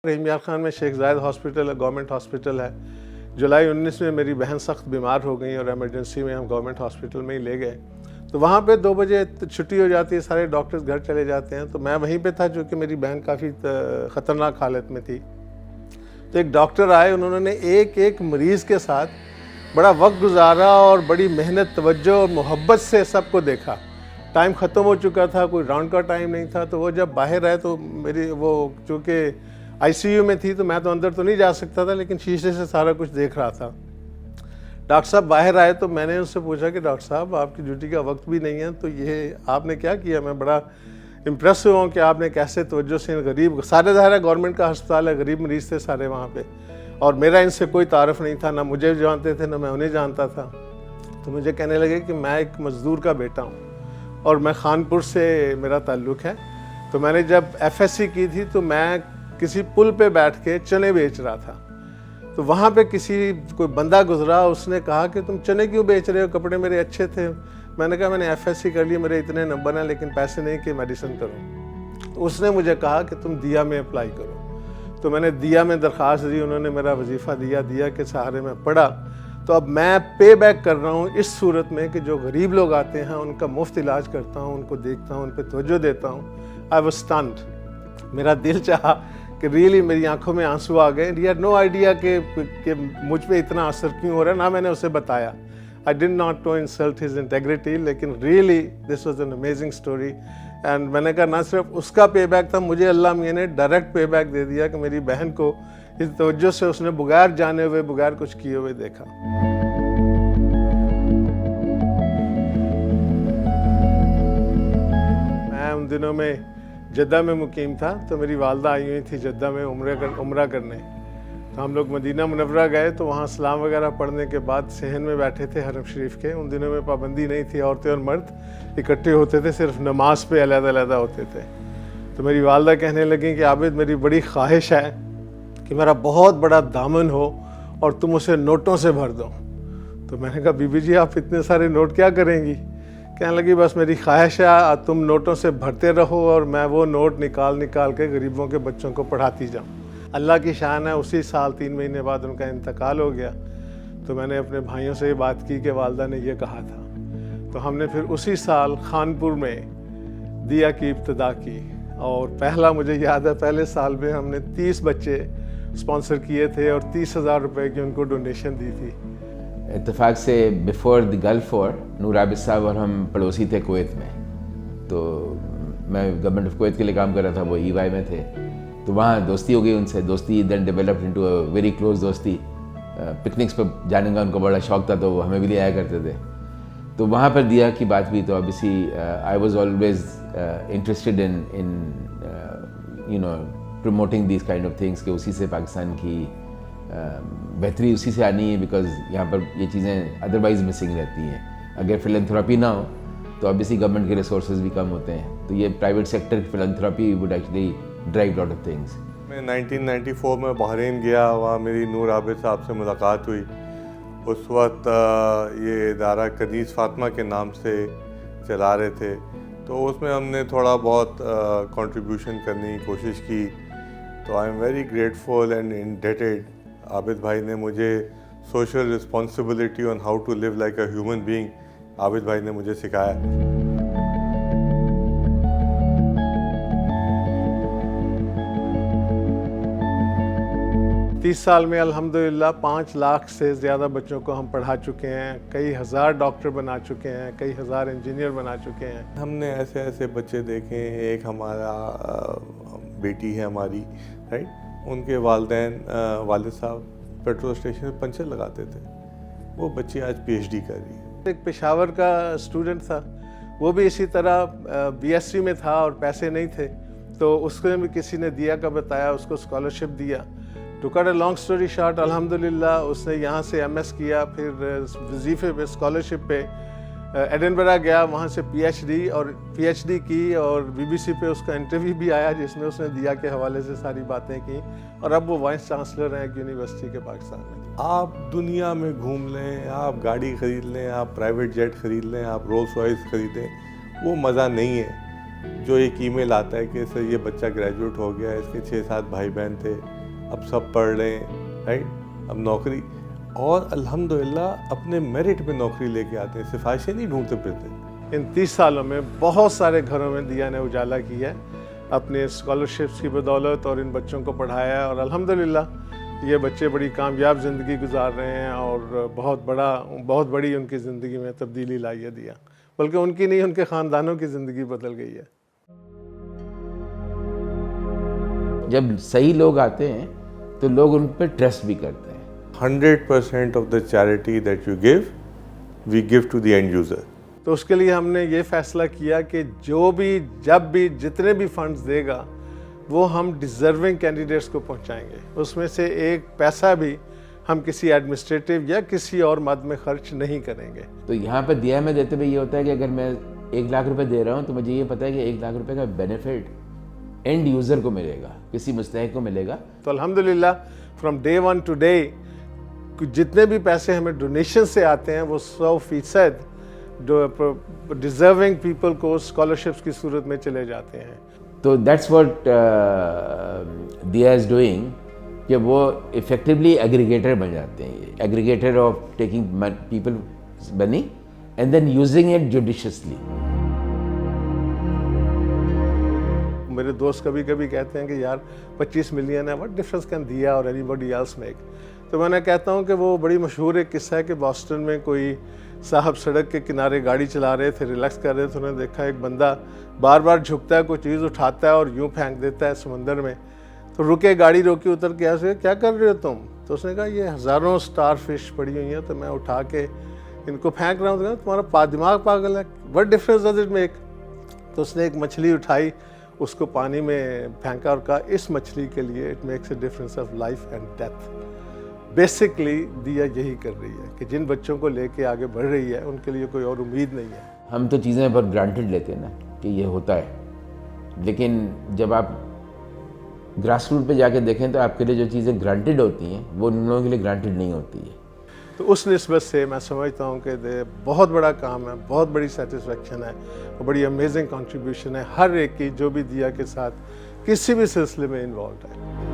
रहीम यार खान में शेख जायद हॉस्पिटल है, गवर्नमेंट हॉस्पिटल है। जुलाई 19 में मेरी बहन सख्त बीमार हो गई और एमरजेंसी में हम गवर्नमेंट हॉस्पिटल में ही ले गए। तो वहाँ पे 2 बजे छुट्टी हो जाती है, सारे डॉक्टर्स घर चले जाते हैं। तो मैं वहीं पे था, क्योंकि मेरी बहन काफ़ी ख़तरनाक हालत में थी। तो एक डॉक्टर आए, उन्होंने एक एक मरीज़ के साथ बड़ा वक्त गुजारा और बड़ी मेहनत, तवज्जो और मोहब्बत से सबको देखा। टाइम ख़त्म हो चुका था, कोई राउंड का टाइम नहीं था। तो वो जब बाहर आए तो मेरी वो चूँकि आईसीयू में थी, तो मैं तो अंदर तो नहीं जा सकता था, लेकिन शीशे से सारा कुछ देख रहा था। डॉक्टर साहब बाहर आए तो मैंने उनसे पूछा कि डॉक्टर साहब, आपकी ड्यूटी का वक्त भी नहीं है, तो ये आपने क्या किया? मैं बड़ा इम्प्रेस हुआ हूँ कि आपने कैसे तवज्जो से गरीब, सारे ज़ाहिर गवर्नमेंट का अस्पताल है, गरीब मरीज़ थे सारे वहाँ पे, और मेरा इनसे कोई तारुफ नहीं था, ना मुझे जानते थे ना मैं उन्हें जानता था। तो मुझे कहने लगे कि मैं एक मज़दूर का बेटा हूँ और मैं खानपुर से मेरा ताल्लुक़ है। तो मैंने जब FSC की थी तो मैं किसी पुल पे बैठ के चने बेच रहा था। तो वहाँ पे कोई बंदा गुजरा, उसने कहा कि तुम चने क्यों बेच रहे हो, कपड़े मेरे अच्छे थे। मैंने कहा मैंने FSC कर लिया, मेरे इतने नंबर हैं, लेकिन पैसे नहीं कि मेडिसिन करूँ। तो उसने मुझे कहा कि तुम दिया में अप्लाई करो। तो मैंने दिया में दरख्वास्त दी, उन्होंने मेरा वजीफ़ा दिया, दिया के सहारे में पढ़ा। तो अब मैं पे बैक कर रहा हूँ इस सूरत में कि जो गरीब लोग आते हैं उनका मुफ्त इलाज करता हूँ, उनको देखता हूँ, उन पर तवज्जो देता हूँ। I was stunned. मेरा दिल चाहा कि रियली मेरी आंखों में आंसू आ गए। ही हैड नो आइडिया कि मुझ पे इतना असर क्यों हो रहा है, ना मैंने उसे बताया। I did not to insult his integrity, लेकिन really this was an amazing story. And मैंने कहा ना सिर्फ उसका पे बैक था, मुझे अल्लाह मियां ने डायरेक्ट पे बैक दे दिया कि मेरी बहन को इस तवज्जो से उसने बगैर जाने हुए, बगैर कुछ किए हुए देखा। मैं उन दिनों में जद्दा में मुकीम था, तो मेरी वालदा आई हुई थी जद्दा में उम्रा करने। तो हम लोग मदीना मुनव्वरा गए, तो वहाँ सलाम वगैरह पढ़ने के बाद सहन में बैठे थे हरम शरीफ के। उन दिनों में पाबंदी नहीं थी, औरतें और मर्द इकट्ठे होते थे, सिर्फ नमाज पे अलग-अलग होते थे। तो मेरी वालदा कहने लगी कि आबिद, मेरी बड़ी ख्वाहिश है कि मेरा बहुत बड़ा दामन हो और तुम उसे नोटों से भर दो। तो मैंने कहा बीबी जी, आप इतने सारे नोट क्या करेंगी? कहने लगी बस मेरी ख्वाहिश है तुम नोटों से भरते रहो और मैं वो नोट निकाल के गरीबों के बच्चों को पढ़ाती जाऊँ। अल्लाह की शान है, उसी साल 3 महीने बाद उनका इंतकाल हो गया। तो मैंने अपने भाइयों से ये बात की कि वालदा ने ये कहा था। तो हमने फिर उसी साल खानपुर में दिया की इब्तिदा की, और पहला मुझे याद है, पहले साल में हमने 30 बच्चे स्पॉन्सर किए थे और 30,000 रुपये की उनको डोनेशन दी थी। इत्तेफाक से बिफोर द गल्फ वॉर नूर आबिद साहब और हम पड़ोसी थे कुवैत में। तो मैं गवर्नमेंट ऑफ कुवैत के लिए काम कर रहा था, वो EY में थे। तो वहाँ दोस्ती हो गई उनसे, दोस्ती then developed into a very close दोस्ती। पिकनिक्स पर जाने का उनको बड़ा शौक था, तो वो हमें भी ले आया करते थे। तो वहाँ पर दिया की बात हुई, तो obviously I was always interested in you know promoting this kind of things, कि उसी से पाकिस्तान की बेहतरी उसी से आनी है, बिकॉज यहाँ पर ये चीज़ें अदरवाइज मिसिंग रहती हैं। अगर फिलैंथ्रोपी ना हो तो ऑब्वियसली गवर्नमेंट के रिसोर्सेज भी कम होते हैं, तो ये प्राइवेट सेक्टर की philanthropy would actually drive lot of things. मैं 1994 में बहरीन गया, वहाँ मेरी नूर आबिद साहब से मुलाकात हुई। उस वक्त ये इदारा कनीज़ फातिमा के नाम से चला रहे थे, तो उसमें हमने थोड़ा बहुत कंट्रीब्यूशन करने की कोशिश की। तो I am very grateful and indebted. Abid भाई ने मुझे social responsibility on how to live like a human being, Abid भाई ने मुझे सिखाया। 30 साल में अल्हम्दुलिल्लाह 5 लाख से ज़्यादा बच्चों को हम पढ़ा चुके हैं, कई हज़ार डॉक्टर बना चुके हैं, कई हज़ार इंजीनियर बना चुके हैं। हमने ऐसे ऐसे बच्चे देखे हैं। एक हमारा बेटी है हमारी, राइट, उनके वालिद साहब पेट्रोल स्टेशन में पंचर लगाते थे, वो बच्ची आज PhD कर रही है। एक पेशावर का स्टूडेंट था, वो भी इसी तरह BSc में था और पैसे नहीं थे, तो उसको भी किसी ने दिया का बताया, उसको स्कॉलरशिप दिया। To cut a long story short, अल्हम्दुलिल्लाह उसने यहाँ से MS किया, फिर वजीफे पे स्कॉलरशिप पे एडिनबरा गया, वहाँ से PhD की, और BBC पे उसका इंटरव्यू भी आया जिसमें उसने दिया के हवाले से सारी बातें की, और अब वो वाइस चांसलर हैं एक यूनिवर्सिटी के पाकिस्तान में। आप दुनिया में घूम लें, आप गाड़ी ख़रीद लें, आप प्राइवेट जेट ख़रीद लें, आप रोल्स रॉयस ख़रीदें, वो मज़ा नहीं है जो एक ईमेल आता है कि सर ये बच्चा ग्रेजुएट हो गया, इसके 6-7 भाई बहन थे, अब सब पढ़ रहे हैं, राइट, अब नौकरी, और अल्हम्दुलिल्लाह अपने मेरिट पे नौकरी लेके आते हैं, सिफारिशें नहीं ढूंढते फिरते। इन 30 सालों में बहुत सारे घरों में दिया ने उजाला किया है अपने स्कॉलरशिप्स की बदौलत, और इन बच्चों को पढ़ाया है, और अल्हम्दुलिल्लाह ये बच्चे बड़ी कामयाब ज़िंदगी गुजार रहे हैं और बहुत बड़ी उनकी ज़िंदगी में तब्दीली लाई है दिया, बल्कि उनकी नहीं, उनके ख़ानदानों की ज़िंदगी बदल गई है। जब सही लोग आते हैं तो लोग उन पर ट्रस्ट भी करते हैं। 100% of the charity that you give, we give to the end user. तो उसके लिए हमने ये फैसला किया कि जो भी, जब भी, जितने भी फंड्स देगा वो हम डिज़र्विंग कैंडिडेट्स को पहुंचाएंगे। उसमें से एक पैसा भी हम किसी एडमिनिस्ट्रेटिव या किसी और मद में खर्च नहीं करेंगे। तो यहाँ पर दिया में देते हुए ये होता है कि अगर मैं 1 लाख रुपए दे रहा हूँ तो मुझे ये पता है कि 1 लाख रुपए का बेनिफिट एंड यूज़र को मिलेगा, किसी मुस्तहिक को मिलेगा। तो अल्हम्दुलिल्लाह from day one two day जितने भी पैसे हमें डोनेशन से आते हैं वो 100% डिज़र्विंग पीपल को स्कॉलरशिप्स की सूरत में चले जाते हैं। तो that's what Diya is doing, कि वो इफेक्टिवली एग्रीगेटर बन जाते हैं, aggregator of taking people money and then using it judiciously. मेरे दोस्त कभी कभी कहते हैं कि यार 25 मिलियन है, व्हाट डिफरेंस कैन दिया और एनीबॉडी एल्स मेक। तो मैं कहता हूँ कि वो बड़ी मशहूर एक किस्सा है कि बॉस्टन में कोई साहब सड़क के किनारे गाड़ी चला रहे थे, रिलैक्स कर रहे थे, उन्होंने देखा एक बंदा बार बार झुकता है, कोई चीज़ उठाता है और यूँ फेंक देता है समंदर में। तो रुके, गाड़ी रोकी, उतर के ऐसे, क्या कर रहे हो तुम? तो उसने कहा ये हज़ारों स्टार फिश पड़ी हुई हैं तो मैं उठा के इनको फेंक रहा हूँ। तो तुम्हारा दिमाग पागल है, what difference does it make? तो उसने एक मछली उठाई, उसको पानी में फेंका और कहा इस मछली के लिए it makes a difference of life and death. Basically दिया यही कर रही है कि जिन बच्चों को लेके आगे बढ़ रही है उनके लिए कोई और उम्मीद नहीं है। हम तो चीज़ें पर ग्रांटेड लेते हैं ना कि ये होता है, लेकिन जब आप ग्रास रूट पे जाके देखें तो आपके लिए जो चीज़ें ग्रांटेड होती हैं वो उन लोगों के लिए ग्रांटेड नहीं होती है। तो उस निस्बत से मैं समझता हूँ कि बहुत बड़ा काम है, बहुत बड़ी सेटिस्फेक्शन है और बड़ी अमेजिंग कंट्रीब्यूशन है हर एक की जो भी दिया के साथ किसी भी सिलसिले में इन्वॉल्व है।